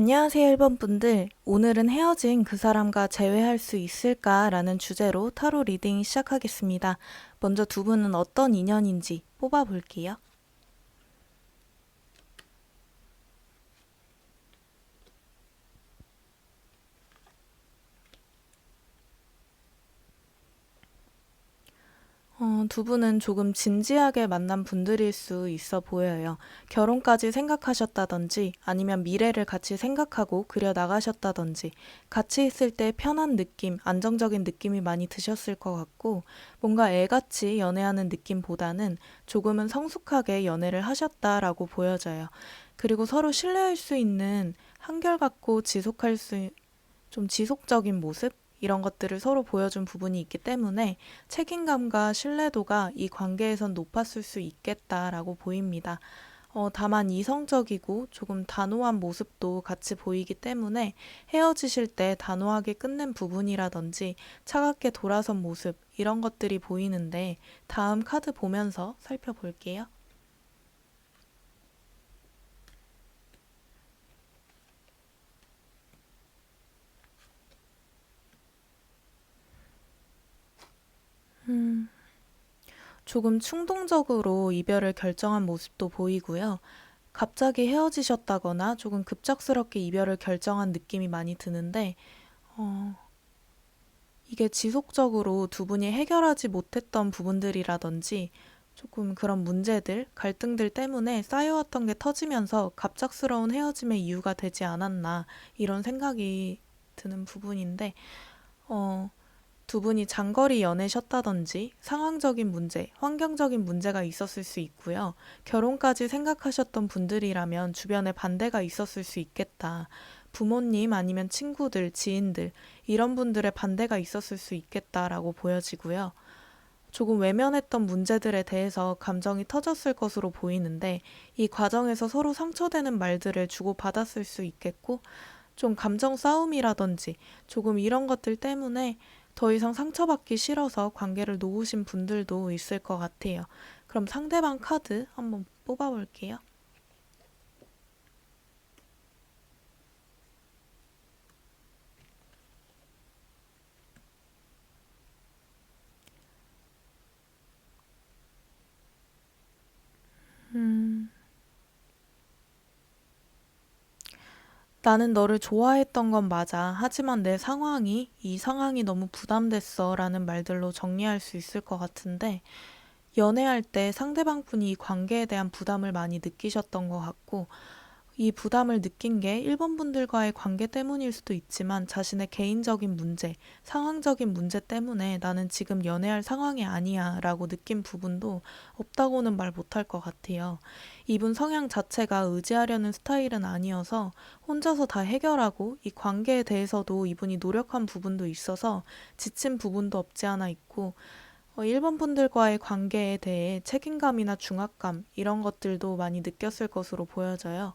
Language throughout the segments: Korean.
안녕하세요, 1번 분들. 오늘은 헤어진 그 사람과 재회할 수 있을까? 라는 주제로 타로 리딩 시작하겠습니다. 먼저 두 분은 어떤 인연인지 뽑아볼게요. 두 분은 조금 진지하게 만난 분들일 수 있어 보여요. 결혼까지 생각하셨다든지 아니면 미래를 같이 생각하고 그려 나가셨다든지 같이 있을 때 편한 느낌, 안정적인 느낌이 많이 드셨을 것 같고 뭔가 애같이 연애하는 느낌보다는 조금은 성숙하게 연애를 하셨다라고 보여져요. 그리고 서로 신뢰할 수 있는 한결같고 지속할 수 좀 지속적인 모습? 이런 것들을 서로 보여준 부분이 있기 때문에 책임감과 신뢰도가 이 관계에선 높았을 수 있겠다라고 보입니다. 다만 이성적이고 조금 단호한 모습도 같이 보이기 때문에 헤어지실 때 단호하게 끝낸 부분이라든지 차갑게 돌아선 모습 이런 것들이 보이는데 다음 카드 보면서 살펴볼게요. 조금 충동적으로 이별을 결정한 모습도 보이고요. 갑자기 헤어지셨다거나 조금 급작스럽게 이별을 결정한 느낌이 많이 드는데, 어, 이게 지속적으로 두 분이 해결하지 못했던 부분들이라든지 조금 그런 문제들, 갈등들 때문에 쌓여왔던 게 터지면서 갑작스러운 헤어짐의 이유가 되지 않았나 이런 생각이 드는 부분인데, 어, 두 분이 장거리 연애셨다든지 상황적인 문제, 환경적인 문제가 있었을 수 있고요. 결혼까지 생각하셨던 분들이라면 주변에 반대가 있었을 수 있겠다. 부모님 아니면 친구들, 지인들, 이런 분들의 반대가 있었을 수 있겠다라고 보여지고요. 조금 외면했던 문제들에 대해서 감정이 터졌을 것으로 보이는데 이 과정에서 서로 상처되는 말들을 주고받았을 수 있겠고 좀 감정 싸움이라든지 조금 이런 것들 때문에 더 이상 상처받기 싫어서 관계를 놓으신 분들도 있을 것 같아요. 그럼 상대방 카드 한번 뽑아볼게요. 나는 너를 좋아했던 건 맞아. 하지만 이 상황이 너무 부담됐어. 라는 말들로 정리할 수 있을 것 같은데, 연애할 때 상대방 분이 이 관계에 대한 부담을 많이 느끼셨던 것 같고, 이 부담을 느낀 게 일본 분들과의 관계 때문일 수도 있지만 자신의 개인적인 문제, 상황적인 문제 때문에 나는 지금 연애할 상황이 아니야 라고 느낀 부분도 없다고는 말 못할 것 같아요. 이분 성향 자체가 의지하려는 스타일은 아니어서 혼자서 다 해결하고 이 관계에 대해서도 이분이 노력한 부분도 있어서 지친 부분도 없지 않아 있고 일본 분들과의 관계에 대해 책임감이나 중압감 이런 것들도 많이 느꼈을 것으로 보여져요.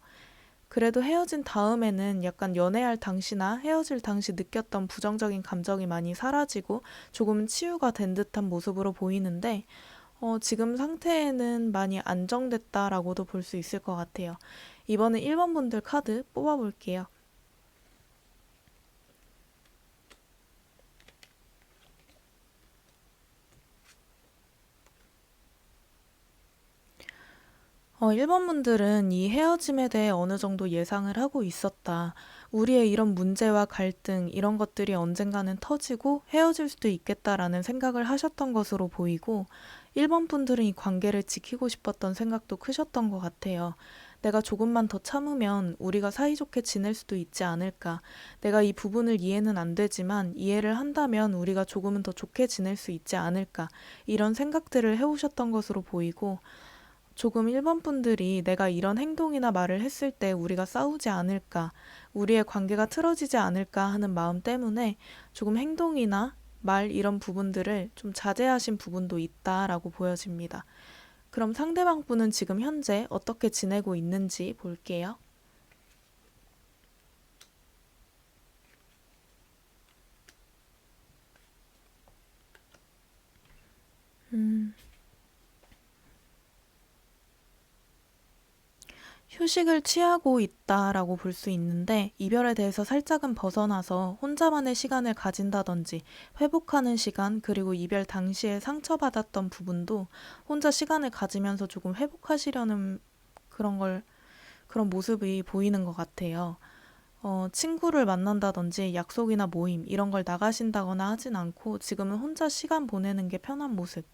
그래도 헤어진 다음에는 약간 연애할 당시나 헤어질 당시 느꼈던 부정적인 감정이 많이 사라지고 조금은 치유가 된 듯한 모습으로 보이는데, 지금 상태에는 많이 안정됐다라고도 볼 수 있을 것 같아요. 이번에 1번 분들 카드 뽑아볼게요. 일 번 분들은 이 헤어짐에 대해 어느 정도 예상을 하고 있었다. 우리의 이런 문제와 갈등, 이런 것들이 언젠가는 터지고 헤어질 수도 있겠다라는 생각을 하셨던 것으로 보이고, 1번 분들은 이 관계를 지키고 싶었던 생각도 크셨던 것 같아요. 내가 조금만 더 참으면 우리가 사이좋게 지낼 수도 있지 않을까. 내가 이 부분을 이해는 안 되지만 이해를 한다면 우리가 조금은 더 좋게 지낼 수 있지 않을까. 이런 생각들을 해오셨던 것으로 보이고, 조금 일본 분들이 내가 이런 행동이나 말을 했을 때 우리가 싸우지 않을까, 우리의 관계가 틀어지지 않을까 하는 마음 때문에 조금 행동이나 말 이런 부분들을 좀 자제하신 부분도 있다라고 보여집니다. 그럼 상대방 분은 지금 현재 어떻게 지내고 있는지 볼게요. 휴식을 취하고 있다라고 볼 수 있는데 이별에 대해서 살짝은 벗어나서 혼자만의 시간을 가진다든지 회복하는 시간 그리고 이별 당시에 상처받았던 부분도 혼자 시간을 가지면서 조금 회복하시려는 그런 걸 그런 모습이 보이는 것 같아요. 친구를 만난다든지 약속이나 모임 이런 걸 나가신다거나 하진 않고 지금은 혼자 시간 보내는 게 편한 모습.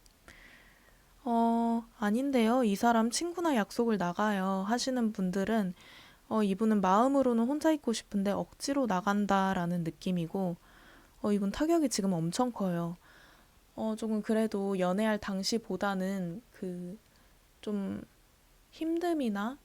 아닌데요. 이 사람 친구나 약속을 나가요. 하시는 분들은 이분은 마음으로는 혼자 있고 싶은데 억지로 나간다라는 느낌이고 이분 타격이 지금 엄청 커요. 조금 그래도 연애할 당시보다는 그 좀 힘듦이나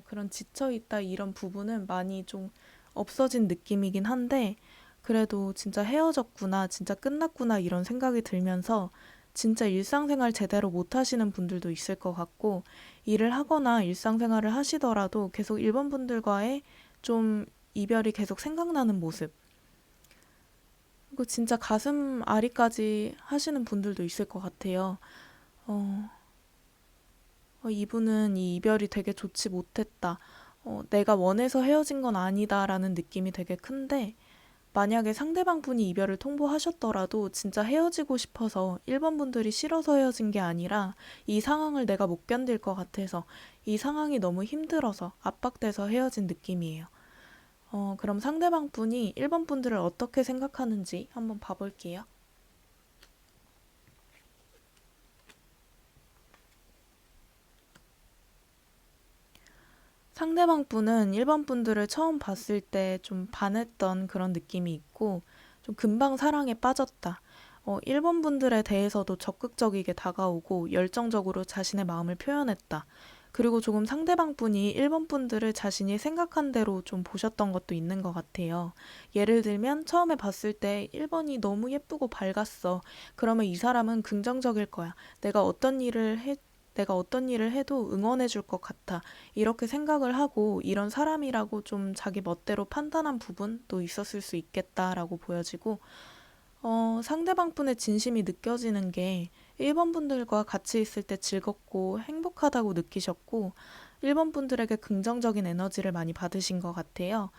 그런 지쳐있다 이런 부분은 많이 좀 없어진 느낌이긴 한데 그래도 진짜 헤어졌구나, 진짜 끝났구나 이런 생각이 들면서 진짜 일상생활 제대로 못 하시는 분들도 있을 것 같고 일을 하거나 일상생활을 하시더라도 계속 일본 분들과의 좀 이별이 계속 생각나는 모습. 그리고 진짜 가슴 아리까지 하시는 분들도 있을 것 같아요. 어, 이분은 이 이별이 되게 좋지 못했다. 내가 원해서 헤어진 건 아니다라는 느낌이 되게 큰데, 만약에 상대방 분이 이별을 통보하셨더라도 진짜 헤어지고 싶어서 1번 분들이 싫어서 헤어진 게 아니라 이 상황을 내가 못 견딜 것 같아서 이 상황이 너무 힘들어서 압박돼서 헤어진 느낌이에요. 그럼 상대방 분이 1번 분들을 어떻게 생각하는지 한번 봐볼게요. 상대방 분은 1번 분들을 처음 봤을 때 좀 반했던 그런 느낌이 있고, 좀 금방 사랑에 빠졌다. 1번 분들에 대해서도 적극적이게 다가오고 열정적으로 자신의 마음을 표현했다. 그리고 조금 상대방 분이 1번 분들을 자신이 생각한 대로 좀 보셨던 것도 있는 것 같아요. 예를 들면 처음에 봤을 때 1번이 너무 예쁘고 밝았어. 그러면 이 사람은 긍정적일 거야. 내가 어떤 일을 해도 응원해 줄 것 같아. 이렇게 생각을 하고 이런 사람이라고 좀 자기 멋대로 판단한 부분도 있었을 수 있겠다라고 보여지고, 상대방 분의 진심이 느껴지는 게 1번 분들과 같이 있을 때 즐겁고 행복하다고 느끼셨고, 1번 분들에게 긍정적인 에너지를 많이 받으신 것 같아요.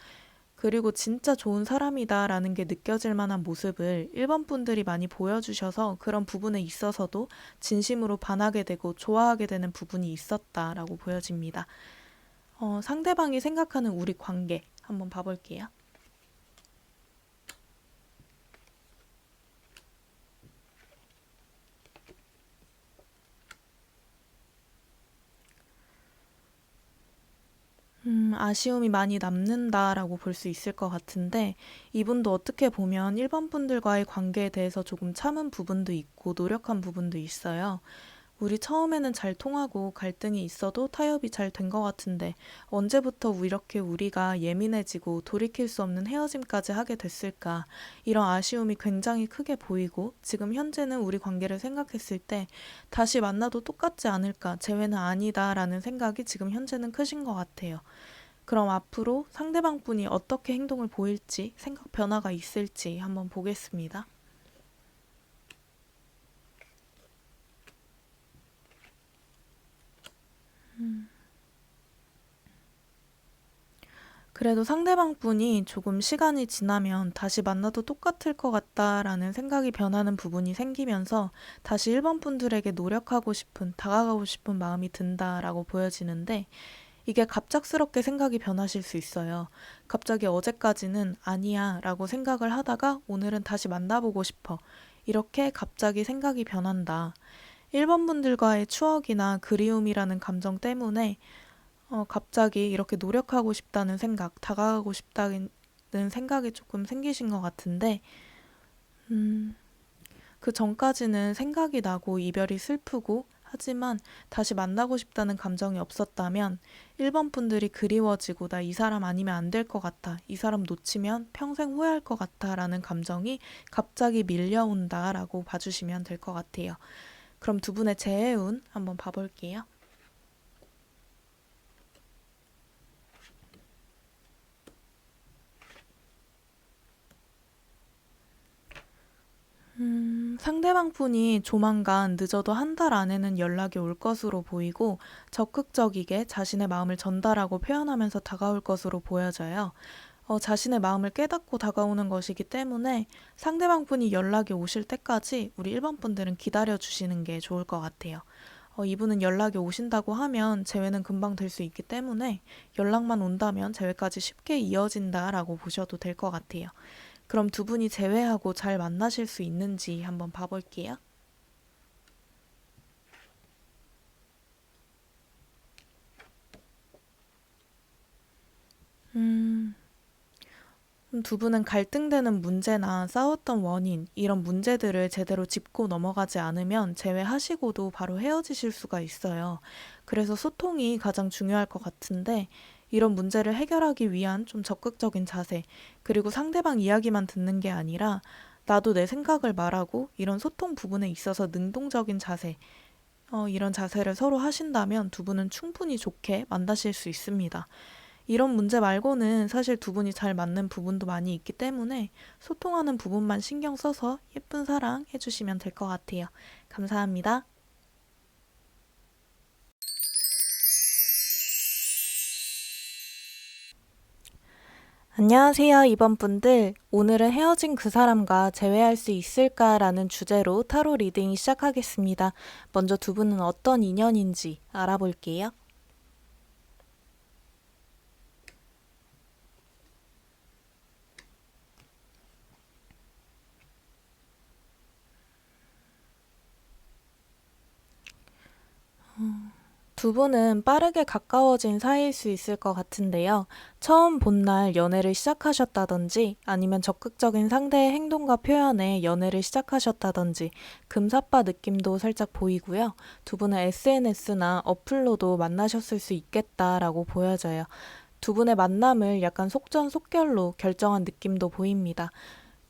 그리고 진짜 좋은 사람이다라는 게 느껴질 만한 모습을 1번 분들이 많이 보여주셔서 그런 부분에 있어서도 진심으로 반하게 되고 좋아하게 되는 부분이 있었다라고 보여집니다. 상대방이 생각하는 우리 관계 한번 봐볼게요. 아쉬움이 많이 남는다라고 볼 수 있을 것 같은데, 이분도 어떻게 보면 1번 분들과의 관계에 대해서 조금 참은 부분도 있고, 노력한 부분도 있어요. 우리 처음에는 잘 통하고 갈등이 있어도 타협이 잘 된 것 같은데, 언제부터 이렇게 우리가 예민해지고 돌이킬 수 없는 헤어짐까지 하게 됐을까? 이런 아쉬움이 굉장히 크게 보이고, 지금 현재는 우리 관계를 생각했을 때, 다시 만나도 똑같지 않을까? 재회는 아니다라는 생각이 지금 현재는 크신 것 같아요. 그럼 앞으로 상대방 분이 어떻게 행동을 보일지, 생각 변화가 있을지 한번 보겠습니다. 그래도 상대방 분이 조금 시간이 지나면 다시 만나도 똑같을 것 같다라는 생각이 변하는 부분이 생기면서 다시 1번 분들에게 노력하고 싶은, 다가가고 싶은 마음이 든다라고 보여지는데 이게 갑작스럽게 생각이 변하실 수 있어요. 갑자기 어제까지는 아니야 라고 생각을 하다가 오늘은 다시 만나보고 싶어. 이렇게 갑자기 생각이 변한다. 1번 분들과의 추억이나 그리움이라는 감정 때문에 갑자기 이렇게 노력하고 싶다는 생각, 다가가고 싶다는 생각이 조금 생기신 것 같은데, 음, 그 전까지는 생각이 나고 이별이 슬프고, 하지만 다시 만나고 싶다는 감정이 없었다면, 1번 분들이 그리워지고, 나 이 사람 아니면 안 될 것 같아. 이 사람 놓치면 평생 후회할 것 같아. 라는 감정이 갑자기 밀려온다라고 봐주시면 될 것 같아요. 그럼 두 분의 재해운 한번 봐볼게요. 상대방 분이 조만간 늦어도 한 달 안에는 연락이 올 것으로 보이고 적극적이게 자신의 마음을 전달하고 표현하면서 다가올 것으로 보여져요. 자신의 마음을 깨닫고 다가오는 것이기 때문에 상대방 분이 연락이 오실 때까지 우리 1번 분들은 기다려 주시는 게 좋을 것 같아요. 이분은 연락이 오신다고 하면 재회는 금방 될 수 있기 때문에 연락만 온다면 재회까지 쉽게 이어진다라고 보셔도 될 것 같아요. 그럼 두 분이 재회하고 잘 만나실 수 있는지 한번 봐볼게요. 두 분은 갈등되는 문제나 싸웠던 원인, 이런 문제들을 제대로 짚고 넘어가지 않으면 재회하시고도 바로 헤어지실 수가 있어요. 그래서 소통이 가장 중요할 것 같은데, 이런 문제를 해결하기 위한 좀 적극적인 자세, 그리고 상대방 이야기만 듣는 게 아니라 나도 내 생각을 말하고 이런 소통 부분에 있어서 능동적인 자세, 이런 자세를 서로 하신다면 두 분은 충분히 좋게 만나실 수 있습니다. 이런 문제 말고는 사실 두 분이 잘 맞는 부분도 많이 있기 때문에 소통하는 부분만 신경 써서 예쁜 사랑 해주시면 될 것 같아요. 감사합니다. 안녕하세요, 이번 분들. 오늘은 헤어진 그 사람과 재회할 수 있을까라는 주제로 타로 리딩 시작하겠습니다. 먼저 두 분은 어떤 인연인지 알아볼게요. 두 분은 빠르게 가까워진 사이일 수 있을 것 같은데요. 처음 본 날 연애를 시작하셨다든지 아니면 적극적인 상대의 행동과 표현에 연애를 시작하셨다든지 금사빠 느낌도 살짝 보이고요. 두 분은 SNS나 어플로도 만나셨을 수 있겠다라고 보여져요. 두 분의 만남을 약간 속전속결로 결정한 느낌도 보입니다.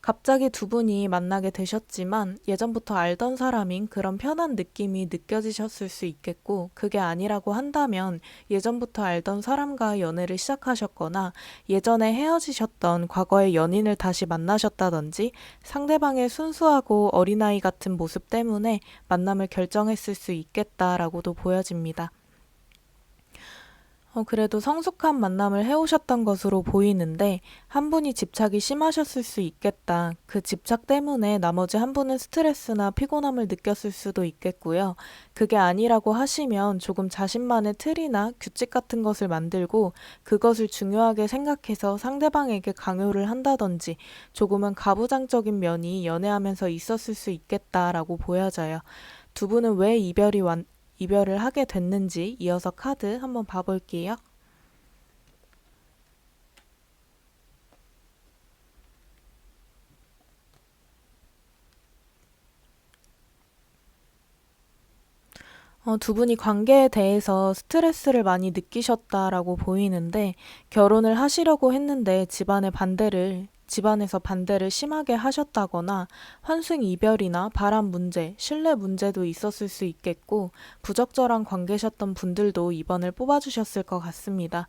갑자기 두 분이 만나게 되셨지만 예전부터 알던 사람인 그런 편한 느낌이 느껴지셨을 수 있겠고, 그게 아니라고 한다면 예전부터 알던 사람과 연애를 시작하셨거나 예전에 헤어지셨던 과거의 연인을 다시 만나셨다든지 상대방의 순수하고 어린아이 같은 모습 때문에 만남을 결정했을 수 있겠다라고도 보여집니다. 그래도 성숙한 만남을 해오셨던 것으로 보이는데 한 분이 집착이 심하셨을 수 있겠다. 그 집착 때문에 나머지 한 분은 스트레스나 피곤함을 느꼈을 수도 있겠고요. 그게 아니라고 하시면 조금 자신만의 틀이나 규칙 같은 것을 만들고 그것을 중요하게 생각해서 상대방에게 강요를 한다든지 조금은 가부장적인 면이 연애하면서 있었을 수 있겠다라고 보여져요. 두 분은 왜 이별을 하게 됐는지 이어서 카드 한번 봐볼게요. 두 분이 관계에 대해서 스트레스를 많이 느끼셨다라고 보이는데 결혼을 하시려고 했는데 집안에서 반대를 심하게 하셨다거나 환승 이별이나 바람 문제, 신뢰 문제도 있었을 수 있겠고 부적절한 관계셨던 분들도 이번을 뽑아주셨을 것 같습니다.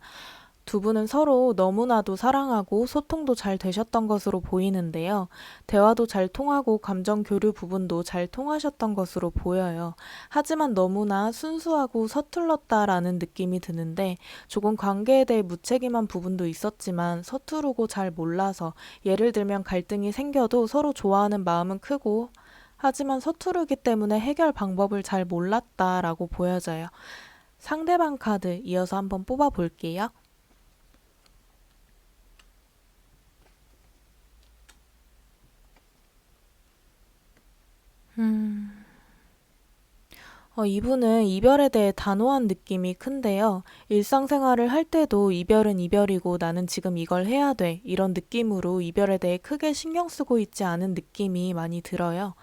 두 분은 서로 너무나도 사랑하고 소통도 잘 되셨던 것으로 보이는데요. 대화도 잘 통하고 감정 교류 부분도 잘 통하셨던 것으로 보여요. 하지만 너무나 순수하고 서툴렀다라는 느낌이 드는데 조금 관계에 대해 무책임한 부분도 있었지만 서투르고 잘 몰라서 예를 들면 갈등이 생겨도 서로 좋아하는 마음은 크고 하지만 서투르기 때문에 해결 방법을 잘 몰랐다라고 보여져요. 상대방 카드 이어서 한번 뽑아 볼게요. 이분은 이별에 대해 단호한 느낌이 큰데요. 일상생활을 할 때도 이별은 이별이고 나는 지금 이걸 해야 돼. 이런 느낌으로 이별에 대해 크게 신경 쓰고 있지 않은 느낌이 많이 들어요.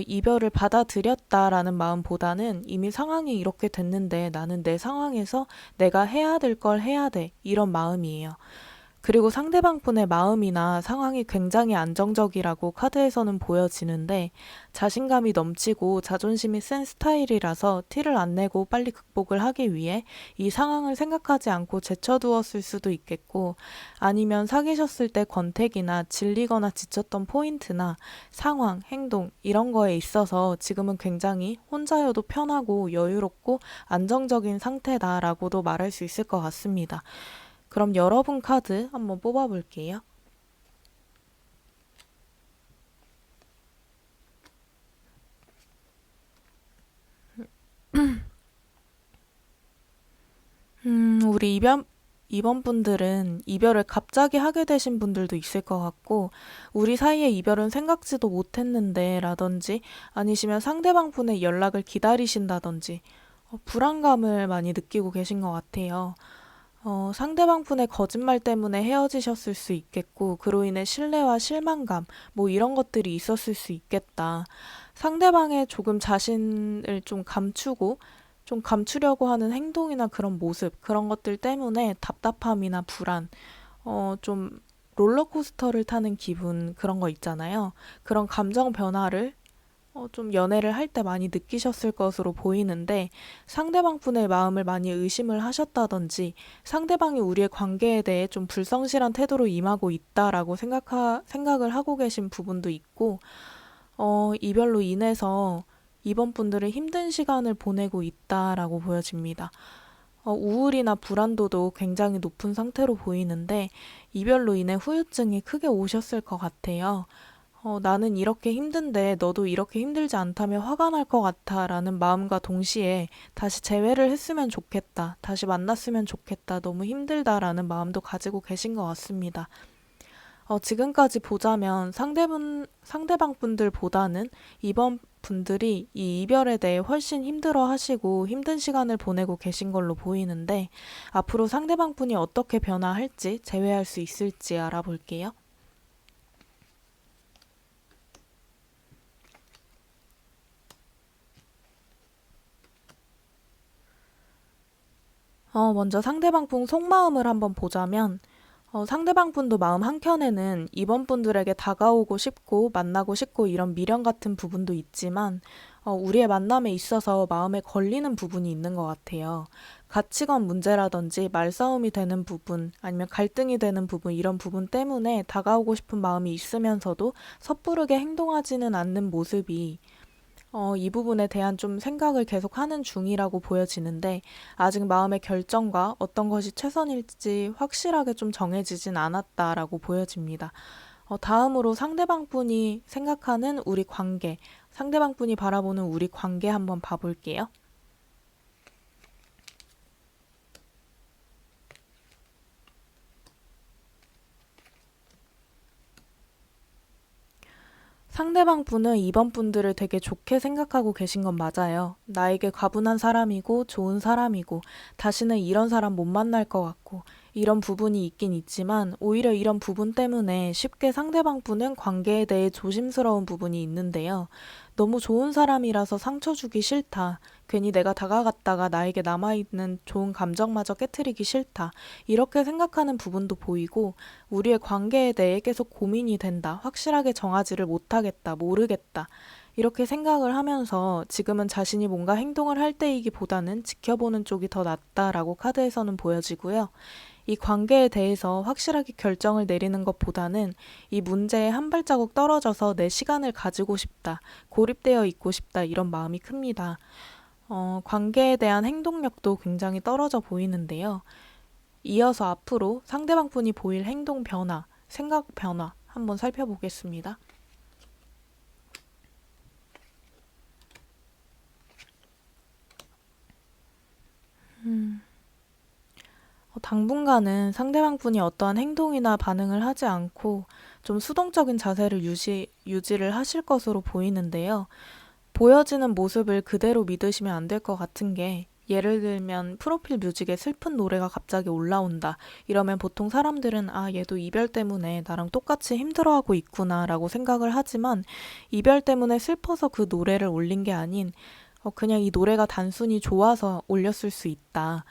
이별을 받아들였다라는 마음보다는 이미 상황이 이렇게 됐는데 나는 내 상황에서 내가 해야 될 걸 해야 돼. 이런 마음이에요. 그리고 상대방 분의 마음이나 상황이 굉장히 안정적이라고 카드에서는 보여지는데 자신감이 넘치고 자존심이 센 스타일이라서 티를 안 내고 빨리 극복을 하기 위해 이 상황을 생각하지 않고 제쳐두었을 수도 있겠고 아니면 사귀셨을 때 권태기나 질리거나 지쳤던 포인트나 상황, 행동 이런 거에 있어서 지금은 굉장히 혼자여도 편하고 여유롭고 안정적인 상태다라고도 말할 수 있을 것 같습니다. 그럼 여러분 카드 한번 뽑아볼게요. 우리 이번 분들은 이별을 갑자기 하게 되신 분들도 있을 것 같고, 우리 사이의 이별은 생각지도 못했는데, 라든지, 아니시면 상대방 분의 연락을 기다리신다든지, 불안감을 많이 느끼고 계신 것 같아요. 상대방 분의 거짓말 때문에 헤어지셨을 수 있겠고, 그로 인해 신뢰와 실망감, 뭐 이런 것들이 있었을 수 있겠다. 상대방의 조금 자신을 좀 감추려고 하는 행동이나 그런 모습, 그런 것들 때문에 답답함이나 불안, 좀 롤러코스터를 타는 기분, 그런 거 있잖아요. 그런 감정 변화를 좀 연애를 할 때 많이 느끼셨을 것으로 보이는데 상대방 분의 마음을 많이 의심을 하셨다든지 상대방이 우리의 관계에 대해 좀 불성실한 태도로 임하고 있다라고 생각을 하고 계신 부분도 있고 이별로 인해서 이번 분들은 힘든 시간을 보내고 있다라고 보여집니다. 우울이나 불안도도 굉장히 높은 상태로 보이는데 이별로 인해 후유증이 크게 오셨을 것 같아요. 나는 이렇게 힘든데 너도 이렇게 힘들지 않다면 화가 날 것 같아 라는 마음과 동시에 다시 재회를 했으면 좋겠다. 다시 만났으면 좋겠다. 너무 힘들다 라는 마음도 가지고 계신 것 같습니다. 지금까지 보자면 상대방 분들보다는 이번 분들이 이 이별에 대해 훨씬 힘들어 하시고 힘든 시간을 보내고 계신 걸로 보이는데 앞으로 상대방 분이 어떻게 변화할지 재회할 수 있을지 알아볼게요. 먼저 상대방 분 속마음을 한번 보자면 상대방 분도 마음 한켠에는 이번 분들에게 다가오고 싶고 만나고 싶고 이런 미련 같은 부분도 있지만 우리의 만남에 있어서 마음에 걸리는 부분이 있는 것 같아요. 가치관 문제라든지 말싸움이 되는 부분 아니면 갈등이 되는 부분 이런 부분 때문에 다가오고 싶은 마음이 있으면서도 섣부르게 행동하지는 않는 모습이 이 부분에 대한 좀 생각을 계속 하는 중이라고 보여지는데 아직 마음의 결정과 어떤 것이 최선일지 확실하게 좀 정해지진 않았다라고 보여집니다. 다음으로 상대방 분이 생각하는 우리 관계, 상대방 분이 바라보는 우리 관계 한번 봐볼게요. 상대방 분은 이번 분들을 되게 좋게 생각하고 계신 건 맞아요. 나에게 과분한 사람이고 좋은 사람이고 다시는 이런 사람 못 만날 것 같고 이런 부분이 있긴 있지만 오히려 이런 부분 때문에 쉽게 상대방 분은 관계에 대해 조심스러운 부분이 있는데요. 너무 좋은 사람이라서 상처 주기 싫다. 괜히 내가 다가갔다가 나에게 남아있는 좋은 감정마저 깨트리기 싫다. 이렇게 생각하는 부분도 보이고 우리의 관계에 대해 계속 고민이 된다. 확실하게 정하지를 못하겠다. 모르겠다. 이렇게 생각을 하면서 지금은 자신이 뭔가 행동을 할 때이기보다는 지켜보는 쪽이 더 낫다라고 카드에서는 보여지고요. 이 관계에 대해서 확실하게 결정을 내리는 것보다는 이 문제에 한 발자국 떨어져서 내 시간을 가지고 싶다. 고립되어 있고 싶다. 이런 마음이 큽니다. 관계에 대한 행동력도 굉장히 떨어져 보이는데요. 이어서 앞으로 상대방 분이 보일 행동 변화, 생각 변화 한번 살펴보겠습니다. 당분간은 상대방 분이 어떠한 행동이나 반응을 하지 않고 좀 수동적인 자세를 유지를 하실 것으로 보이는데요. 보여지는 모습을 그대로 믿으시면 안 될 것 같은 게 예를 들면 프로필 뮤직에 슬픈 노래가 갑자기 올라온다. 이러면 보통 사람들은 아, 얘도 이별 때문에 나랑 똑같이 힘들어하고 있구나 라고 생각을 하지만 이별 때문에 슬퍼서 그 노래를 올린 게 아닌 그냥 이 노래가 단순히 좋아서 올렸을 수 있다.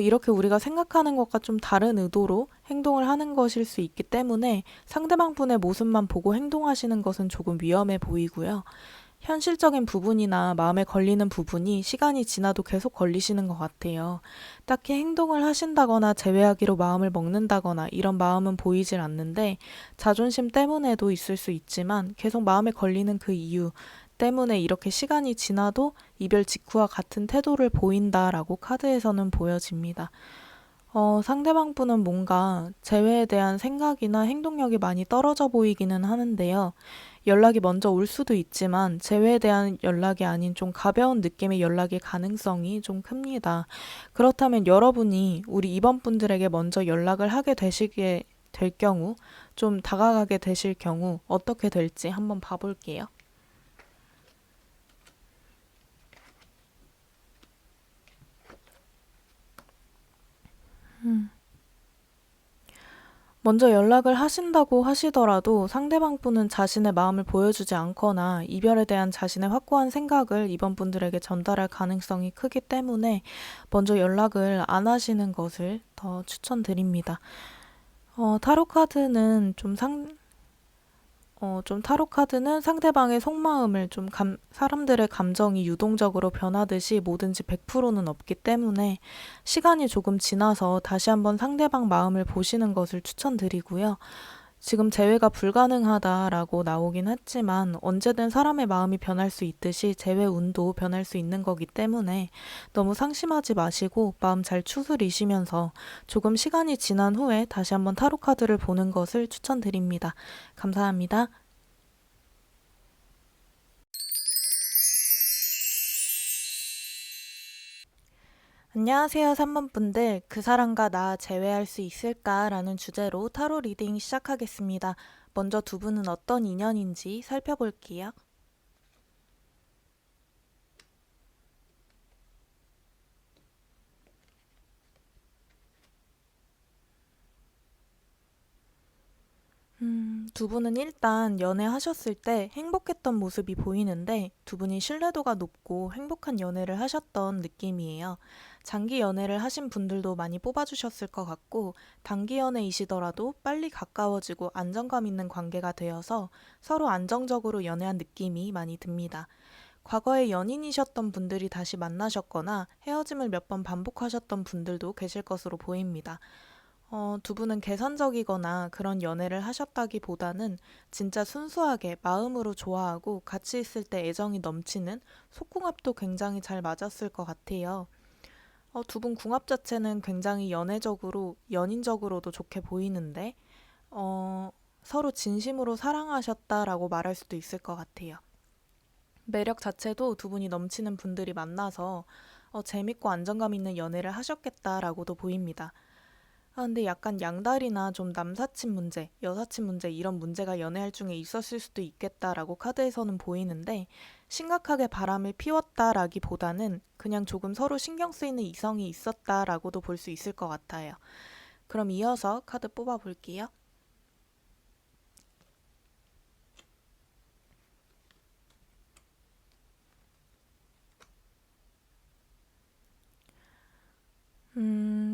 이렇게 우리가 생각하는 것과 좀 다른 의도로 행동을 하는 것일 수 있기 때문에 상대방 분의 모습만 보고 행동하시는 것은 조금 위험해 보이고요. 현실적인 부분이나 마음에 걸리는 부분이 시간이 지나도 계속 걸리시는 것 같아요. 딱히 행동을 하신다거나 제외하기로 마음을 먹는다거나 이런 마음은 보이질 않는데 자존심 때문에도 있을 수 있지만 계속 마음에 걸리는 그 이유 때문에 이렇게 시간이 지나도 이별 직후와 같은 태도를 보인다라고 카드에서는 보여집니다. 상대방 분은 뭔가 재회에 대한 생각이나 행동력이 많이 떨어져 보이기는 하는데요. 연락이 먼저 올 수도 있지만 재회에 대한 연락이 아닌 좀 가벼운 느낌의 연락일 가능성이 좀 큽니다. 그렇다면 여러분이 우리 이번 분들에게 먼저 연락을 하게 되시게 될 경우, 좀 다가가게 되실 경우 어떻게 될지 한번 봐볼게요. 먼저 연락을 하신다고 하시더라도 상대방 분은 자신의 마음을 보여주지 않거나 이별에 대한 자신의 확고한 생각을 이번 분들에게 전달할 가능성이 크기 때문에 먼저 연락을 안 하시는 것을 더 추천드립니다. 타로 카드는 좀 타로 카드는 상대방의 속마음을 사람들의 감정이 유동적으로 변하듯이 뭐든지 100%는 없기 때문에 시간이 조금 지나서 다시 한번 상대방 마음을 보시는 것을 추천드리고요. 지금 재회가 불가능하다라고 나오긴 했지만 언제든 사람의 마음이 변할 수 있듯이 재회 운도 변할 수 있는 거기 때문에 너무 상심하지 마시고 마음 잘 추스리시면서 조금 시간이 지난 후에 다시 한번 타로 카드를 보는 것을 추천드립니다. 감사합니다. 안녕하세요, 3번분들. 그 사람과 나 재회할 수 있을까? 라는 주제로 타로 리딩 시작하겠습니다. 먼저 두 분은 어떤 인연인지 살펴볼게요. 두 분은 일단 연애하셨을 때 행복했던 모습이 보이는데 두 분이 신뢰도가 높고 행복한 연애를 하셨던 느낌이에요. 장기 연애를 하신 분들도 많이 뽑아주셨을 것 같고 단기 연애이시더라도 빨리 가까워지고 안정감 있는 관계가 되어서 서로 안정적으로 연애한 느낌이 많이 듭니다. 과거에 연인이셨던 분들이 다시 만나셨거나 헤어짐을 몇 번 반복하셨던 분들도 계실 것으로 보입니다. 두 분은 계산적이거나 그런 연애를 하셨다기보다는 진짜 순수하게 마음으로 좋아하고 같이 있을 때 애정이 넘치는 속궁합도 굉장히 잘 맞았을 것 같아요. 두 분 궁합 자체는 굉장히 연애적으로, 연인적으로도 좋게 보이는데, 서로 진심으로 사랑하셨다라고 말할 수도 있을 것 같아요. 매력 자체도 두 분이 넘치는 분들이 만나서 재밌고 안정감 있는 연애를 하셨겠다라고도 보입니다. 근데 약간 양다리나 좀 남사친 문제, 여사친 문제 이런 문제가 연애할 중에 있었을 수도 있겠다라고 카드에서는 보이는데 심각하게 바람을 피웠다라기보다는 그냥 조금 서로 신경 쓰이는 이성이 있었다라고도 볼 수 있을 것 같아요. 그럼 이어서 카드 뽑아볼게요.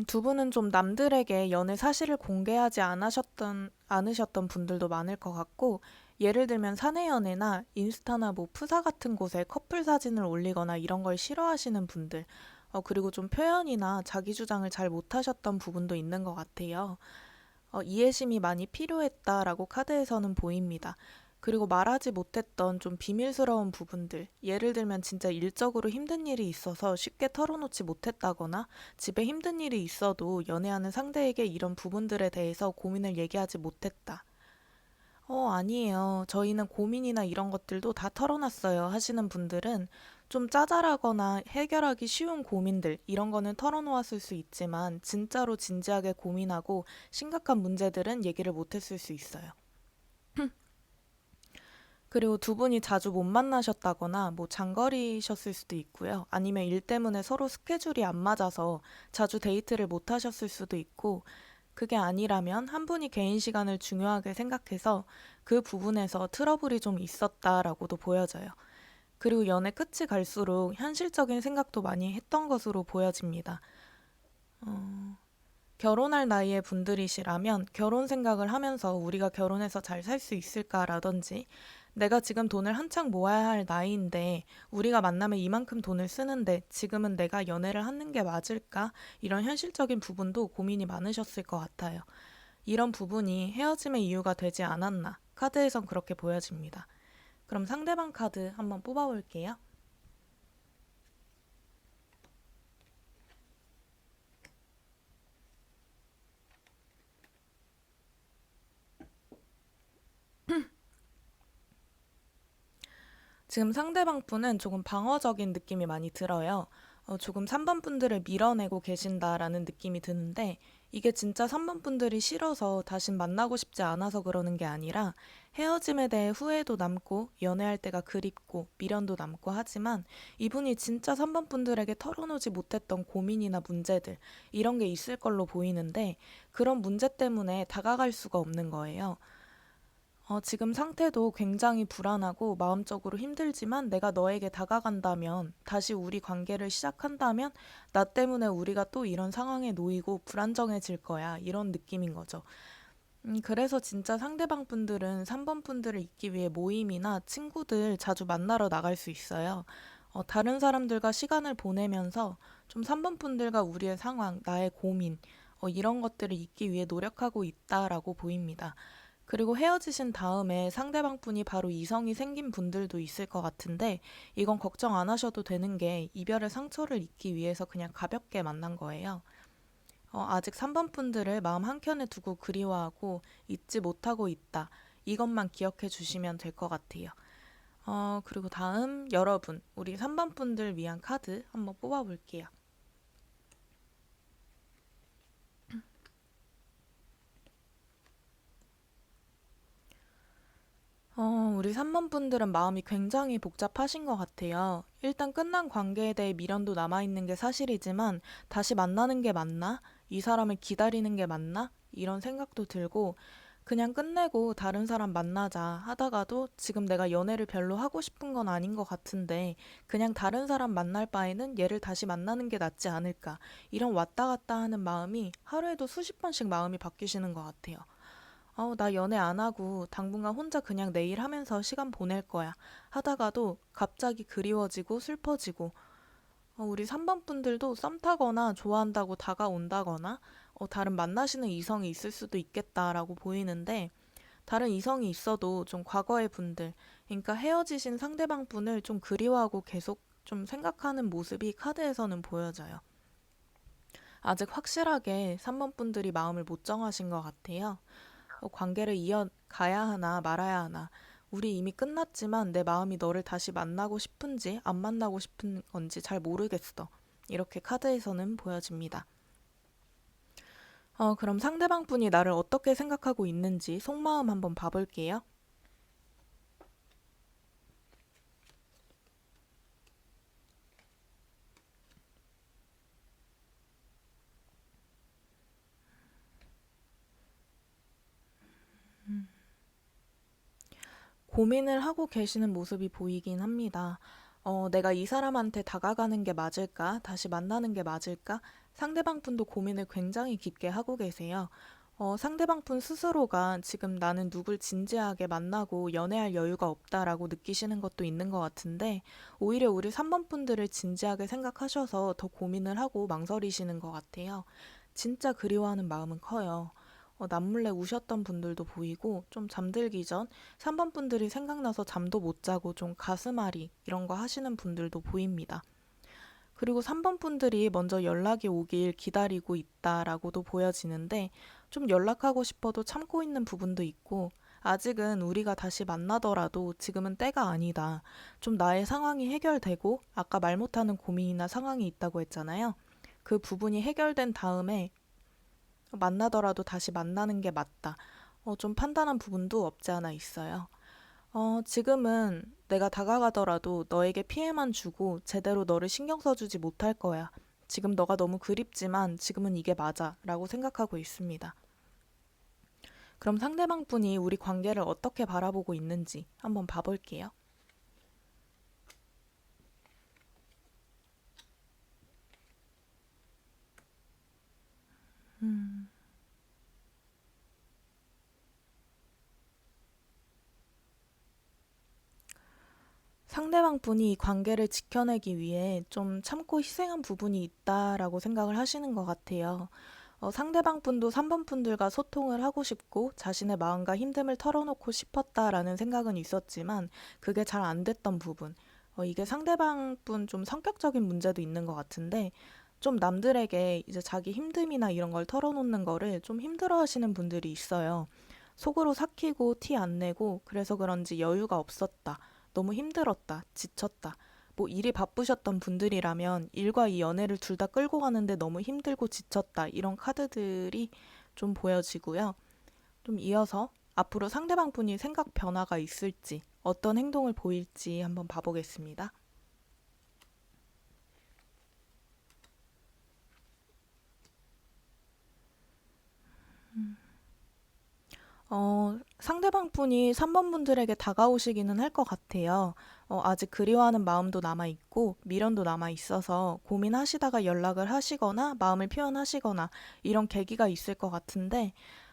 두 분은 좀 남들에게 연애 사실을 공개하지 않으셨던 분들도 많을 것 같고, 예를 들면 사내 연애나 인스타나 뭐 푸사 같은 곳에 커플 사진을 올리거나 이런 걸 싫어하시는 분들, 그리고 좀 표현이나 자기 주장을 잘 못하셨던 부분도 있는 것 같아요. 이해심이 많이 필요했다라고 카드에서는 보입니다. 그리고 말하지 못했던 좀 비밀스러운 부분들, 예를 들면 진짜 일적으로 힘든 일이 있어서 쉽게 털어놓지 못했다거나 집에 힘든 일이 있어도 연애하는 상대에게 이런 부분들에 대해서 고민을 얘기하지 못했다. 아니에요. 저희는 고민이나 이런 것들도 다 털어놨어요 하시는 분들은 좀 짜잘하거나 해결하기 쉬운 고민들, 이런 거는 털어놓았을 수 있지만 진짜로 진지하게 고민하고 심각한 문제들은 얘기를 못했을 수 있어요. 그리고 두 분이 자주 못 만나셨다거나 뭐 장거리셨을 수도 있고요. 아니면 일 때문에 서로 스케줄이 안 맞아서 자주 데이트를 못 하셨을 수도 있고, 그게 아니라면 한 분이 개인 시간을 중요하게 생각해서 그 부분에서 트러블이 좀 있었다라고도 보여져요. 그리고 연애 끝이 갈수록 현실적인 생각도 많이 했던 것으로 보여집니다. 결혼할 나이의 분들이시라면 결혼 생각을 하면서 우리가 결혼해서 잘 살 수 있을까라든지, 내가 지금 돈을 한창 모아야 할 나이인데 우리가 만나면 이만큼 돈을 쓰는데 지금은 내가 연애를 하는 게 맞을까? 이런 현실적인 부분도 고민이 많으셨을 것 같아요. 이런 부분이 헤어짐의 이유가 되지 않았나? 카드에선 그렇게 보여집니다. 그럼 상대방 카드 한번 뽑아볼게요. 지금 상대방 분은 조금 방어적인 느낌이 많이 들어요. 조금 3번 분들을 밀어내고 계신다라는 느낌이 드는데, 이게 진짜 3번 분들이 싫어서 다신 만나고 싶지 않아서 그러는 게 아니라, 헤어짐에 대해 후회도 남고 연애할 때가 그립고 미련도 남고 하지만, 이분이 진짜 3번 분들에게 털어놓지 못했던 고민이나 문제들, 이런 게 있을 걸로 보이는데, 그런 문제 때문에 다가갈 수가 없는 거예요. 지금 상태도 굉장히 불안하고 마음적으로 힘들지만, 내가 너에게 다가간다면, 다시 우리 관계를 시작한다면, 나 때문에 우리가 또 이런 상황에 놓이고 불안정해질 거야. 이런 느낌인 거죠. 그래서 진짜 상대방 분들은 3번 분들을 잊기 위해 모임이나 친구들 자주 만나러 나갈 수 있어요. 다른 사람들과 시간을 보내면서 좀 3번 분들과 우리의 상황, 나의 고민, 이런 것들을 잊기 위해 노력하고 있다라고 보입니다. 그리고 헤어지신 다음에 상대방 분이 바로 이성이 생긴 분들도 있을 것 같은데, 이건 걱정 안 하셔도 되는 게, 이별의 상처를 잊기 위해서 그냥 가볍게 만난 거예요. 아직 3번 분들을 마음 한켠에 두고 그리워하고 잊지 못하고 있다. 이것만 기억해 주시면 될 것 같아요. 그리고 다음 여러분, 우리 3번 분들 위한 카드 한번 뽑아볼게요. 우리 3번 분들은 마음이 굉장히 복잡하신 것 같아요. 일단 끝난 관계에 대해 미련도 남아있는 게 사실이지만, 다시 만나는 게 맞나? 이 사람을 기다리는 게 맞나? 이런 생각도 들고, 그냥 끝내고 다른 사람 만나자 하다가도 지금 내가 연애를 별로 하고 싶은 건 아닌 것 같은데, 그냥 다른 사람 만날 바에는 얘를 다시 만나는 게 낫지 않을까. 이런 왔다 갔다 하는 마음이 하루에도 수십 번씩 마음이 바뀌시는 것 같아요. 나 연애 안 하고 당분간 혼자 그냥 내일 하면서 시간 보낼 거야. 하다가도 갑자기 그리워지고 슬퍼지고, 우리 3번 분들도 썸 타거나 좋아한다고 다가온다거나, 다른 만나시는 이성이 있을 수도 있겠다라고 보이는데, 다른 이성이 있어도 좀 과거의 분들, 그러니까 헤어지신 상대방 분을 좀 그리워하고 계속 좀 생각하는 모습이 카드에서는 보여져요. 아직 확실하게 3번 분들이 마음을 못 정하신 것 같아요. 관계를 이어가야 하나 말아야 하나. 우리 이미 끝났지만 내 마음이 너를 다시 만나고 싶은지 안 만나고 싶은 건지 잘 모르겠어. 이렇게 카드에서는 보여집니다. 그럼 상대방 분이 나를 어떻게 생각하고 있는지 속마음 한번 봐볼게요. 고민을 하고 계시는 모습이 보이긴 합니다. 내가 이 사람한테 다가가는 게 맞을까? 다시 만나는 게 맞을까? 상대방 분도 고민을 굉장히 깊게 하고 계세요. 상대방 분 스스로가 지금 나는 누굴 진지하게 만나고 연애할 여유가 없다라고 느끼시는 것도 있는 것 같은데, 오히려 우리 3번 분들을 진지하게 생각하셔서 더 고민을 하고 망설이시는 것 같아요. 진짜 그리워하는 마음은 커요. 남몰래 우셨던 분들도 보이고, 좀 잠들기 전 3번 분들이 생각나서 잠도 못 자고 좀 가슴앓이 이런 거 하시는 분들도 보입니다. 그리고 3번 분들이 먼저 연락이 오길 기다리고 있다라고도 보여지는데, 좀 연락하고 싶어도 참고 있는 부분도 있고, 아직은 우리가 다시 만나더라도 지금은 때가 아니다. 좀 나의 상황이 해결되고, 아까 말 못하는 고민이나 상황이 있다고 했잖아요. 그 부분이 해결된 다음에 만나더라도 다시 만나는 게 맞다. 좀 판단한 부분도 없지 않아 있어요. 지금은 내가 다가가더라도 너에게 피해만 주고 제대로 너를 신경 써주지 못할 거야. 지금 너가 너무 그립지만 지금은 이게 맞아. 라고 생각하고 있습니다. 그럼 상대방 분이 우리 관계를 어떻게 바라보고 있는지 한번 봐볼게요. 음. 상대방 분이 이 관계를 지켜내기 위해 좀 참고 희생한 부분이 있다라고 생각을 하시는 것 같아요. 상대방 분도 3번 분들과 소통을 하고 싶고 자신의 마음과 힘듦을 털어놓고 싶었다라는 생각은 있었지만 그게 잘 안 됐던 부분. 이게 상대방 분 좀 성격적인 문제도 있는 것 같은데 좀 남들에게 이제 자기 힘듦이나 이런 걸 털어놓는 거를 좀 힘들어 하시는 분들이 있어요. 속으로 삭히고 티 안 내고 그래서 그런지 여유가 없었다. 너무 힘들었다. 지쳤다. 뭐 일이 바쁘셨던 분들이라면 일과 이 연애를 둘 다 끌고 가는데 너무 힘들고 지쳤다. 이런 카드들이 좀 보여지고요. 좀 이어서 앞으로 상대방 분이 생각 변화가 있을지, 어떤 행동을 보일지 한번 봐보겠습니다. 상대방 분이 3번 분들에게 다가오시기는 할 것 같아요. 아직 그리워하는 마음도 남아있고, 미련도 남아있어서 고민하시다가 연락을 하시거나, 마음을 표현하시거나, 이런 계기가 있을 것 같은데,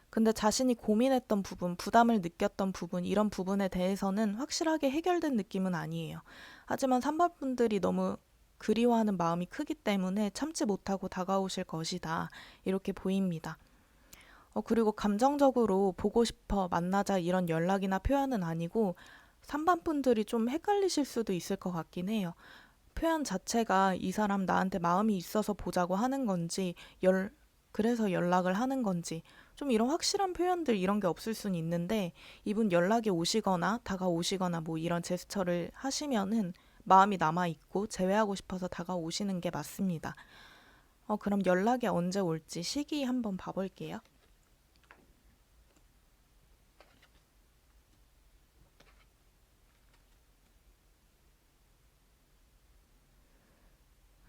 근데 자신이 고민했던 부분, 부담을 느꼈던 부분, 이런 부분에 대해서는 확실하게 해결된 느낌은 아니에요. 하지만 3번 분들이 너무 그리워하는 마음이 크기 때문에 참지 못하고 다가오실 것이다. 이렇게 보입니다. 그리고 감정적으로 보고 싶어, 만나자 이런 연락이나 표현은 아니고 3번 분들이 좀 헷갈리실 수도 있을 것 같긴 해요. 표현 자체가 이 사람 나한테 마음이 있어서 보자고 하는 건지, 그래서 연락을 하는 건지, 좀 이런 확실한 표현들 이런 게 없을 수는 있는데, 이분 연락이 오시거나 다가오시거나 뭐 이런 제스처를 하시면은 마음이 남아있고 재회하고 싶어서 다가오시는 게 맞습니다. 그럼 연락이 언제 올지 시기 한번 봐볼게요.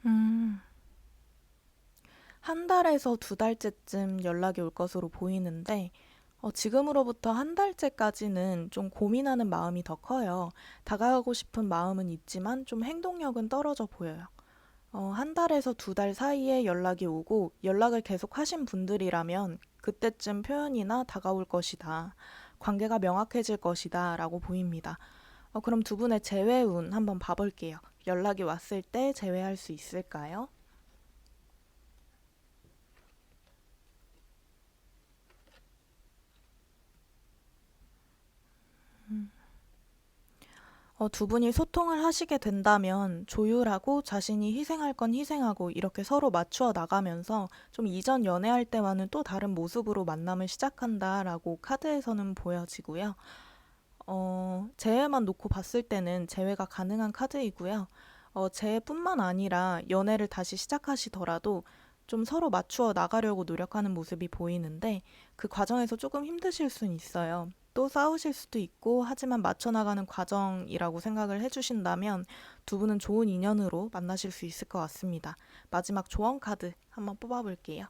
음, 한 달에서 두 달째쯤 연락이 올 것으로 보이는데, 지금으로부터 한 달째까지는 좀 고민하는 마음이 더 커요. 다가가고 싶은 마음은 있지만 좀 행동력은 떨어져 보여요. 한 달에서 두 달 사이에 연락이 오고 연락을 계속 하신 분들이라면 그때쯤 표현이나 다가올 것이다. 관계가 명확해질 것이다. 라고 보입니다. 그럼 두 분의 재회운 한번 봐볼게요. 연락이 왔을 때 재회할 수 있을까요? 두 분이 소통을 하시게 된다면 조율하고 자신이 희생할 건 희생하고 이렇게 서로 맞추어 나가면서 좀 이전 연애할 때와는 또 다른 모습으로 만남을 시작한다라고 카드에서는 보여지고요. 재회만 놓고 봤을 때는 재회가 가능한 카드이고요. 재회뿐만 아니라 연애를 다시 시작하시더라도 좀 서로 맞추어 나가려고 노력하는 모습이 보이는데 그 과정에서 조금 힘드실 순 있어요. 또 싸우실 수도 있고 하지만 맞춰 나가는 과정이라고 생각을 해주신다면 두 분은 좋은 인연으로 만나실 수 있을 것 같습니다. 마지막 조언 카드 한번 뽑아볼게요.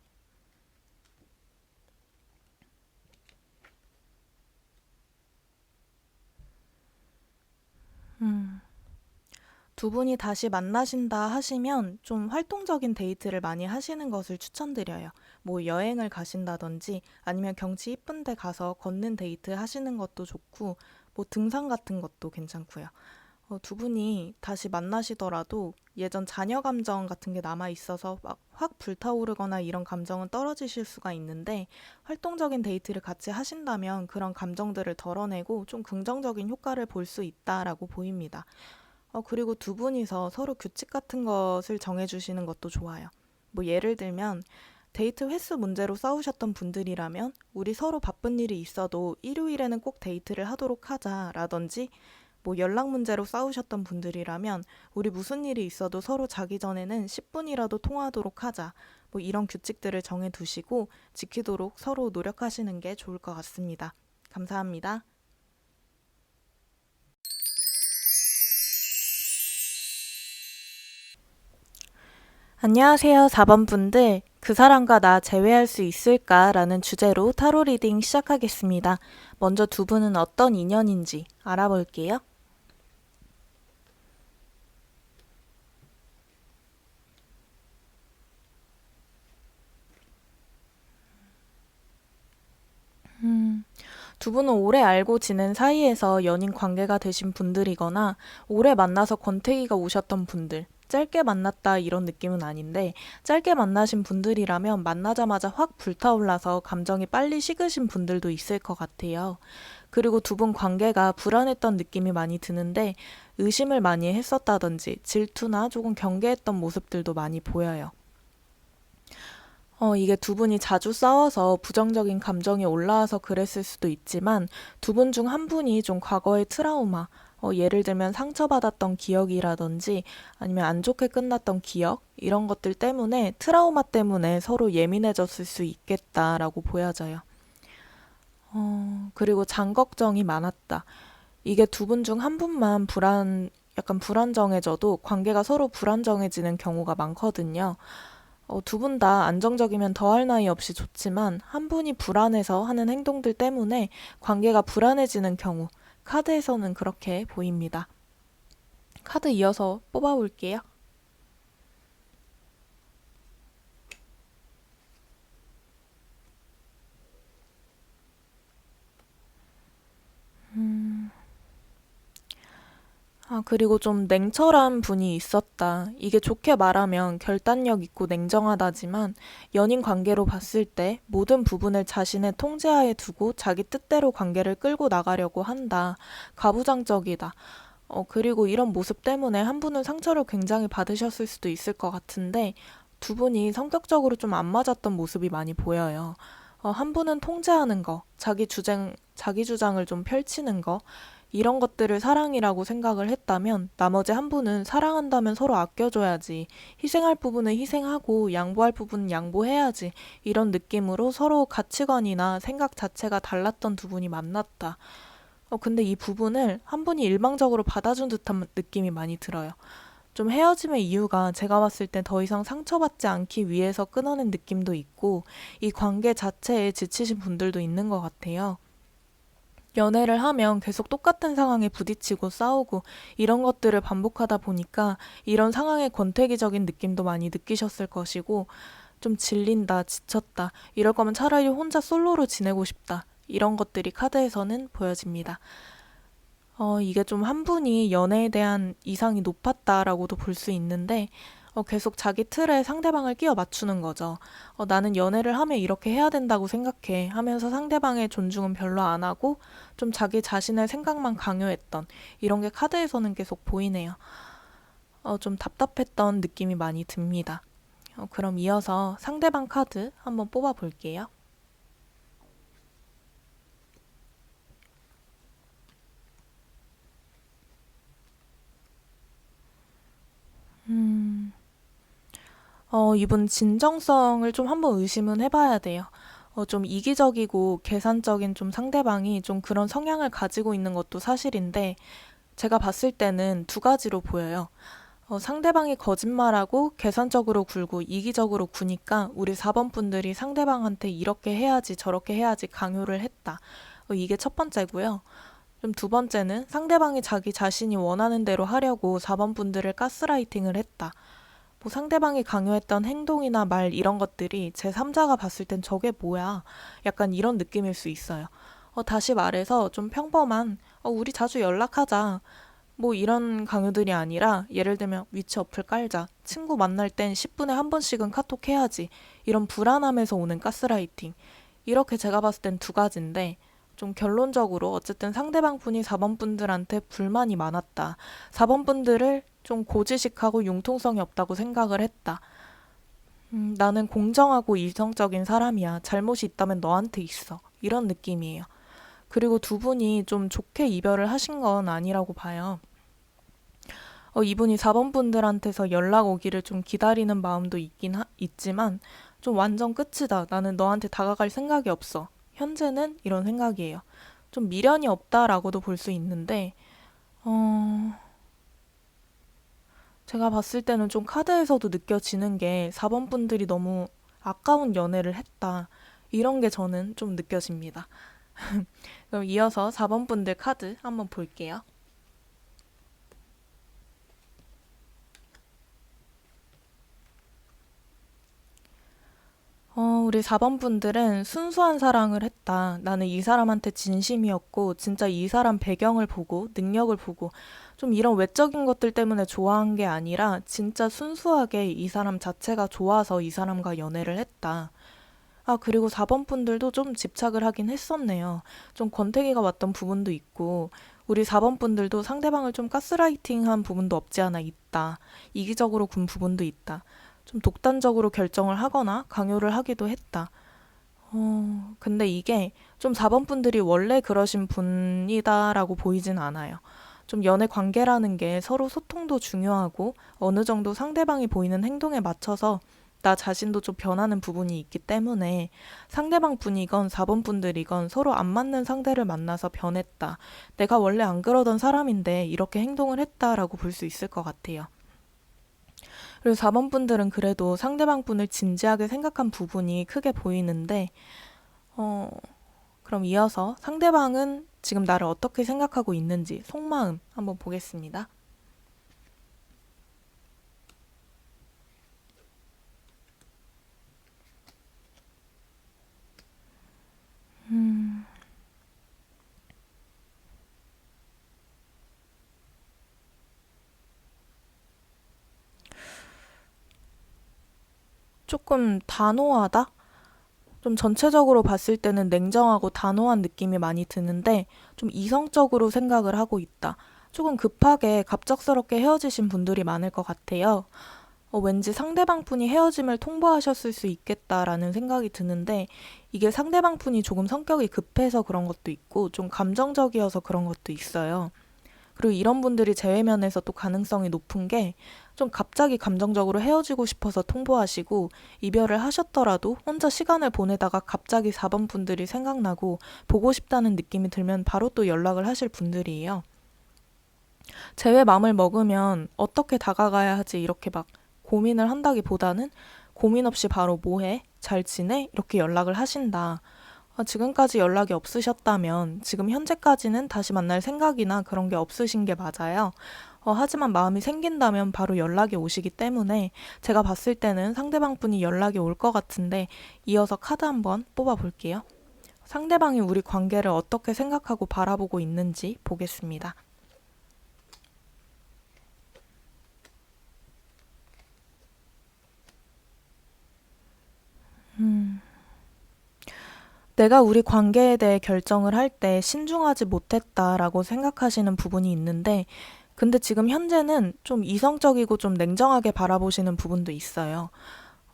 음. 두 분이 다시 만나신다 하시면 좀 활동적인 데이트를 많이 하시는 것을 추천드려요. 뭐 여행을 가신다든지 아니면 경치 이쁜 데 가서 걷는 데이트 하시는 것도 좋고 뭐 등산 같은 것도 괜찮고요. 두 분이 다시 만나시더라도 예전 자녀 감정 같은 게 남아 있어서 막 확 불타오르거나 이런 감정은 떨어지실 수가 있는데 활동적인 데이트를 같이 하신다면 그런 감정들을 덜어내고 좀 긍정적인 효과를 볼 수 있다라고 보입니다. 그리고 두 분이서 서로 규칙 같은 것을 정해주시는 것도 좋아요. 뭐 예를 들면 데이트 횟수 문제로 싸우셨던 분들이라면 우리 서로 바쁜 일이 있어도 일요일에는 꼭 데이트를 하도록 하자라든지 뭐 연락 문제로 싸우셨던 분들이라면 우리 무슨 일이 있어도 서로 자기 전에는 10분이라도 통화하도록 하자. 뭐 이런 규칙들을 정해 두시고 지키도록 서로 노력하시는 게 좋을 것 같습니다. 감사합니다. 안녕하세요, 4번 분들. 그 사람과 나 재회할 수 있을까? 라는 주제로 타로 리딩 시작하겠습니다. 먼저 두 분은 어떤 인연인지 알아볼게요. 두 분은 오래 알고 지낸 사이에서 연인 관계가 되신 분들이거나 오래 만나서 권태기가 오셨던 분들, 짧게 만났다 이런 느낌은 아닌데 짧게 만나신 분들이라면 만나자마자 확 불타올라서 감정이 빨리 식으신 분들도 있을 것 같아요. 그리고 두 분 관계가 불안했던 느낌이 많이 드는데 의심을 많이 했었다든지 질투나 조금 경계했던 모습들도 많이 보여요. 이게 두 분이 자주 싸워서 부정적인 감정이 올라와서 그랬을 수도 있지만 두 분 중 한 분이 좀 과거의 트라우마, 예를 들면 상처받았던 기억이라든지 아니면 안 좋게 끝났던 기억, 이런 것들 때문에 트라우마 때문에 서로 예민해졌을 수 있겠다라고 보여져요. 그리고 장 걱정이 많았다. 이게 두 분 중 한 분만 약간 불안정해져도 관계가 서로 불안정해지는 경우가 많거든요. 두 분 다 안정적이면 더할 나위 없이 좋지만 한 분이 불안해서 하는 행동들 때문에 관계가 불안해지는 경우, 카드에서는 그렇게 보입니다. 카드 이어서 뽑아볼게요. 그리고 좀 냉철한 분이 있었다. 이게 좋게 말하면 결단력 있고 냉정하다지만 연인 관계로 봤을 때 모든 부분을 자신의 통제하에 두고 자기 뜻대로 관계를 끌고 나가려고 한다. 가부장적이다. 그리고 이런 모습 때문에 한 분은 상처를 굉장히 받으셨을 수도 있을 것 같은데 두 분이 성격적으로 좀 안 맞았던 모습이 많이 보여요. 한 분은 통제하는 거, 자기 주장을 좀 펼치는 거, 이런 것들을 사랑이라고 생각을 했다면 나머지 한 분은 사랑한다면 서로 아껴줘야지. 희생할 부분은 희생하고 양보할 부분은 양보해야지. 이런 느낌으로 서로 가치관이나 생각 자체가 달랐던 두 분이 만났다. 근데 이 부분을 한 분이 일방적으로 받아준 듯한 느낌이 많이 들어요. 좀 헤어짐의 이유가 제가 봤을 때 더 이상 상처받지 않기 위해서 끊어낸 느낌도 있고 이 관계 자체에 지치신 분들도 있는 것 같아요. 연애를 하면 계속 똑같은 상황에 부딪히고 싸우고 이런 것들을 반복하다 보니까 이런 상황의 권태기적인 느낌도 많이 느끼셨을 것이고 좀 질린다, 지쳤다, 이럴 거면 차라리 혼자 솔로로 지내고 싶다. 이런 것들이 카드에서는 보여집니다. 이게 좀 한 분이 연애에 대한 이상이 높았다라고도 볼 수 있는데 계속 자기 틀에 상대방을 끼워 맞추는 거죠. 나는 연애를 하면 이렇게 해야 된다고 생각해 하면서 상대방의 존중은 별로 안 하고 좀 자기 자신의 생각만 강요했던 이런 게 카드에서는 계속 보이네요. 좀 답답했던 느낌이 많이 듭니다. 그럼 이어서 상대방 카드 한번 뽑아 볼게요. 이분 진정성을 좀 한번 의심은 해봐야 돼요. 좀 이기적이고 계산적인 좀 상대방이 좀 그런 성향을 가지고 있는 것도 사실인데 제가 봤을 때는 두 가지로 보여요. 상대방이 거짓말하고 계산적으로 굴고 이기적으로 구니까 우리 4번 분들이 상대방한테 이렇게 해야지 저렇게 해야지 강요를 했다. 이게 첫 번째고요. 좀 두 번째는 상대방이 자기 자신이 원하는 대로 하려고 4번 분들을 가스라이팅을 했다. 뭐 상대방이 강요했던 행동이나 말 이런 것들이 제3자가 봤을 땐 저게 뭐야? 약간 이런 느낌일 수 있어요. 다시 말해서 좀 평범한 우리 자주 연락하자. 뭐 이런 강요들이 아니라 예를 들면 위치 어플 깔자. 친구 만날 땐 10분에 한 번씩은 카톡 해야지. 이런 불안함에서 오는 가스라이팅. 이렇게 제가 봤을 땐 두 가지인데 좀 결론적으로 어쨌든 상대방 분이 4번 분들한테 불만이 많았다. 4번 분들을 좀 고지식하고 융통성이 없다고 생각을 했다. 나는 공정하고 이성적인 사람이야. 잘못이 있다면 너한테 있어. 이런 느낌이에요. 그리고 두 분이 좀 좋게 이별을 하신 건 아니라고 봐요. 이분이 4번 분들한테서 연락 오기를 좀 기다리는 마음도 있지만 좀 완전 끝이다. 나는 너한테 다가갈 생각이 없어. 현재는 이런 생각이에요. 좀 미련이 없다라고도 볼 수 있는데 제가 봤을 때는 좀 카드에서도 느껴지는 게 4번 분들이 너무 아까운 연애를 했다. 이런 게 저는 좀 느껴집니다. 그럼 이어서 4번 분들 카드 한번 볼게요. 우리 우리 4번 분들은 순수한 사랑을 했다. 나는 이 사람한테 진심이었고, 진짜 이 사람 배경을 보고, 능력을 보고, 좀 이런 외적인 것들 때문에 좋아한 게 아니라, 진짜 순수하게 이 사람 자체가 좋아서 이 사람과 연애를 했다. 아, 그리고 4번 분들도 좀 집착을 하긴 했었네요. 좀 권태기가 왔던 부분도 있고, 우리 4번 분들도 상대방을 좀 가스라이팅한 부분도 없지 않아 있다. 이기적으로 군 부분도 있다. 좀 독단적으로 결정을 하거나 강요를 하기도 했다. 근데 이게 좀 4번 분들이 원래 그러신 분이다라고 보이진 않아요. 좀 연애 관계라는 게 서로 소통도 중요하고 어느 정도 상대방이 보이는 행동에 맞춰서 나 자신도 좀 변하는 부분이 있기 때문에 상대방 분이건 4번 분들이건 서로 안 맞는 상대를 만나서 변했다. 내가 원래 안 그러던 사람인데 이렇게 행동을 했다라고 볼 수 있을 것 같아요. 그리고 4번 분들은 그래도 상대방 분을 진지하게 생각한 부분이 크게 보이는데, 어, 그럼 이어서 상대방은 지금 나를 어떻게 생각하고 있는지 속마음 한번 보겠습니다. 조금 단호하다? 좀 전체적으로 봤을 때는 냉정하고 단호한 느낌이 많이 드는데 좀 이성적으로 생각을 하고 있다. 조금 급하게 갑작스럽게 헤어지신 분들이 많을 것 같아요. 왠지 상대방 분이 헤어짐을 통보하셨을 수 있겠다라는 생각이 드는데 이게 상대방 분이 조금 성격이 급해서 그런 것도 있고 좀 감정적이어서 그런 것도 있어요. 그리고 이런 분들이 재회면에서 또 가능성이 높은 게 좀 갑자기 감정적으로 헤어지고 싶어서 통보하시고 이별을 하셨더라도 혼자 시간을 보내다가 갑자기 4번 분들이 생각나고 보고 싶다는 느낌이 들면 바로 또 연락을 하실 분들이에요. 재회 맘을 먹으면 어떻게 다가가야 하지 이렇게 막 고민을 한다기보다는 고민 없이 바로 뭐해? 잘 지내? 이렇게 연락을 하신다. 지금까지 연락이 없으셨다면 지금 현재까지는 다시 만날 생각이나 그런 게 없으신 게 맞아요. 하지만 마음이 생긴다면 바로 연락이 오시기 때문에 제가 봤을 때는 상대방 분이 연락이 올 것 같은데 이어서 카드 한번 뽑아 볼게요. 상대방이 우리 관계를 어떻게 생각하고 바라보고 있는지 보겠습니다. 내가 우리 관계에 대해 결정을 할 때 신중하지 못했다라고 생각하시는 부분이 있는데, 근데 지금 현재는 좀 이성적이고 좀 냉정하게 바라보시는 부분도 있어요.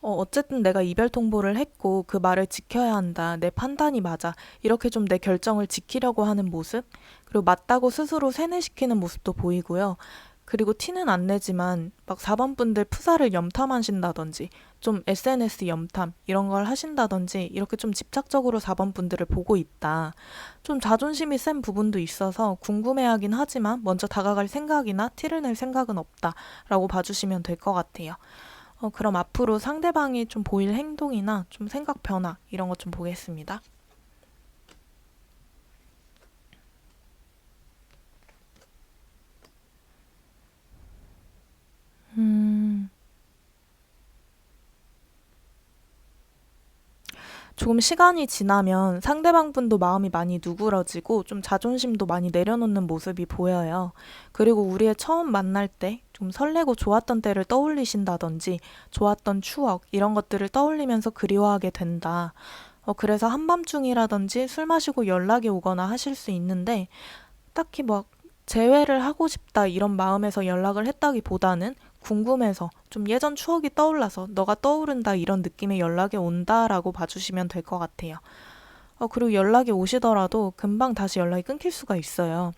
어쨌든 내가 이별 통보를 했고 그 말을 지켜야 한다. 내 판단이 맞아. 이렇게 좀 내 결정을 지키려고 하는 모습? 그리고 맞다고 스스로 세뇌시키는 모습도 보이고요. 그리고 티는 안 내지만 막 4번 분들 프사를 염탐하신다든지 좀 SNS 염탐 이런 걸 하신다든지 이렇게 좀 집착적으로 4번 분들을 보고 있다. 좀 자존심이 센 부분도 있어서 궁금해하긴 하지만 먼저 다가갈 생각이나 티를 낼 생각은 없다라고 봐주시면 될 것 같아요. 그럼 앞으로 상대방이 좀 보일 행동이나 좀 생각 변화 이런 것 좀 보겠습니다. 음, 조금 시간이 지나면 상대방 분도 마음이 많이 누그러지고 좀 자존심도 많이 내려놓는 모습이 보여요. 그리고 우리의 처음 만날 때 좀 설레고 좋았던 때를 떠올리신다든지 좋았던 추억 이런 것들을 떠올리면서 그리워하게 된다. 그래서 한밤중이라든지 술 마시고 연락이 오거나 하실 수 있는데 딱히 막 재회를 하고 싶다 이런 마음에서 연락을 했다기보다는 궁금해서 좀 예전 추억이 떠올라서 너가 떠오른다 이런 느낌의 연락이 온다라고 봐주시면 될 것 같아요. 그리고 연락이 오시더라도 금방 다시 연락이 끊길 수가 있어요.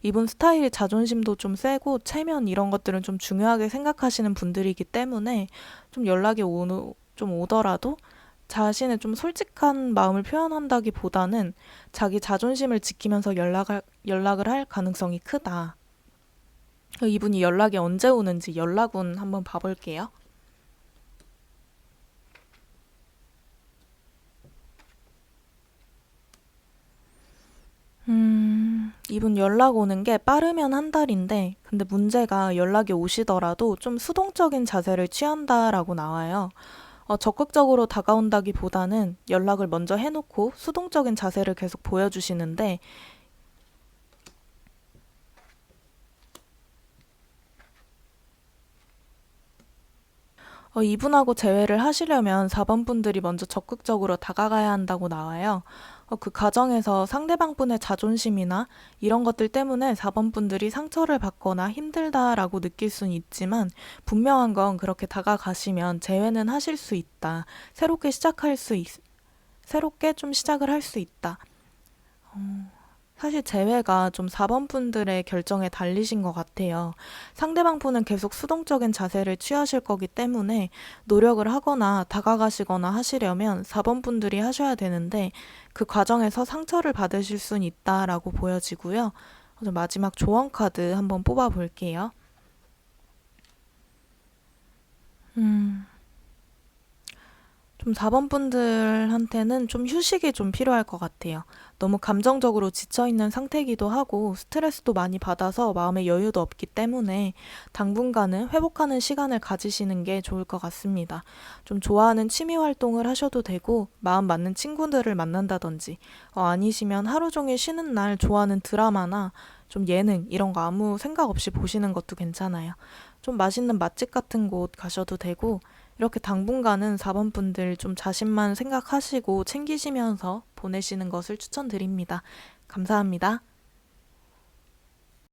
이분 스타일이 자존심도 좀 세고 체면 이런 것들은 좀 중요하게 생각하시는 분들이기 때문에 좀 좀 오더라도 자신의 좀 솔직한 마음을 표현한다기보다는 자기 자존심을 지키면서 연락을 할 가능성이 크다. 이분이 연락이 언제 오는지 연락운 한번 봐볼게요. 이분 연락 오는 게 빠르면 한 달인데, 근데 문제가 연락이 오시더라도 좀 수동적인 자세를 취한다라고 나와요. 적극적으로 다가온다기보다는 연락을 먼저 해놓고 수동적인 자세를 계속 보여주시는데, 이분하고 재회를 하시려면 4번 분들이 먼저 적극적으로 다가가야 한다고 나와요. 그 과정에서 상대방 분의 자존심이나 이런 것들 때문에 4번 분들이 상처를 받거나 힘들다라고 느낄 수는 있지만, 분명한 건 그렇게 다가가시면 재회는 하실 수 있다. 새롭게 좀 시작을 할 수 있다. 사실 재회가 좀 4번 분들의 결정에 달리신 것 같아요. 상대방 분은 계속 수동적인 자세를 취하실 거기 때문에 노력을 하거나 다가가시거나 하시려면 4번 분들이 하셔야 되는데, 그 과정에서 상처를 받으실 수는 있다라고 보여지고요. 마지막 조언 카드 한번 뽑아 볼게요. 좀 4번 분들한테는 좀 휴식이 좀 필요할 것 같아요. 너무 감정적으로 지쳐있는 상태이기도 하고 스트레스도 많이 받아서 마음의 여유도 없기 때문에 당분간은 회복하는 시간을 가지시는 게 좋을 것 같습니다. 좀 좋아하는 취미 활동을 하셔도 되고 마음 맞는 친구들을 만난다든지, 아니시면 하루 종일 쉬는 날 좋아하는 드라마나 좀 예능 이런 거 아무 생각 없이 보시는 것도 괜찮아요. 좀 맛있는 맛집 같은 곳 가셔도 되고, 이렇게 당분간은 4번 분들 좀 자신만 생각하시고 챙기시면서 보내시는 것을 추천드립니다. 감사합니다.